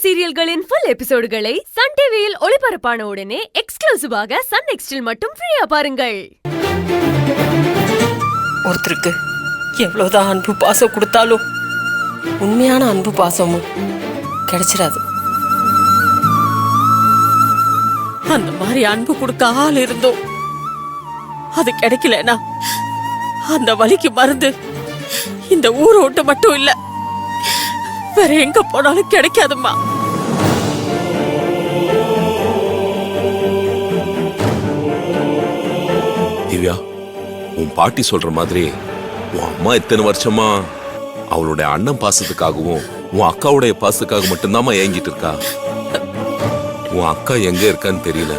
சீரியல்களின் full எபிசோடுகளை Sun டிவியில் ஒளிபரப்பான உடனே எக்ஸ்க்ளூசிவாக சன் நெக்ஸ்டில் மட்டும் ஃப்ரீயா பாருங்கள். ஒருத்தருக்கு எவ்வளவுதான் அன்பு பாசம் கொடுத்தாலும் உண்மையான அன்பு பாசமும் கிடைச்சிடாது. அந்த மாதிரி அன்பு கொடுக்க ஆள் இருந்தோம், அது கிடைக்கலனா அந்த வலிக்கு மருந்து இந்த ஊரை விட்டு மட்டும் இல்ல, வேற எங்க போனாலும் கிடைக்காதும்மா. திவ்யா, உன் பாட்டி சொல்ற மாதிரி உன் அம்மா இத்தனை வருஷமா அவளுடைய அண்ணன் பாசத்துக்காகவும் உன் அக்காவுடைய பாசத்துக்காக மட்டும்தான் ஏங்கிட்டு இருக்கா. உன் அக்கா எங்க இருக்கான்னு தெரியல.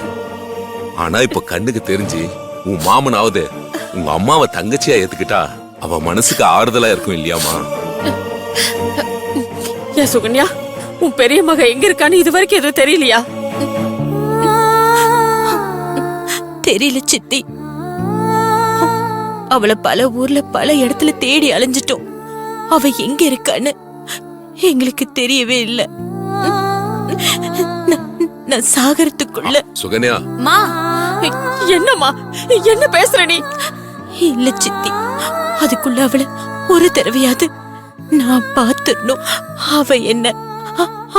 ஆனா இப்ப கண்ணுக்கு தெரிஞ்சு உன் மாமனாவது உங்க அம்மாவை தங்கச்சியா ஏத்துக்கிட்டா அவ மனசுக்கு ஆறுதலா இருக்கும் இல்லையாமா? ஏன் சுகன்யா, உன் பெரிய மக எங்க இருக்கான்னு இது வரைக்கும் எதுவும் தெரியலையா? தெரியல சித்தி. அவளை பல ஊர்ல பல இடத்துல தேடி அலைஞ்சிட்டோம். அவ எங்க இருக்கான்னு எங்களுக்கு தெரியவே இல்ல. நான் சாகரத்துக்குள்ள. சுகன்யா, என்னம்மா என்ன பேசுற நீ? இல்ல சித்தி, அதுக்குள்ள அவளை ஒரு தடவையாவது நான் பாத்துடணும். அவ என்ன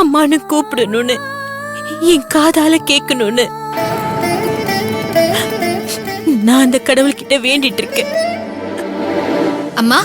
அம்மானு கூப்பிடணும்னு என் காதால கேட்கணும்னு நான் அந்த கடவுள்கிட்ட வேண்டிட்டு இருக்கேன். அம்மா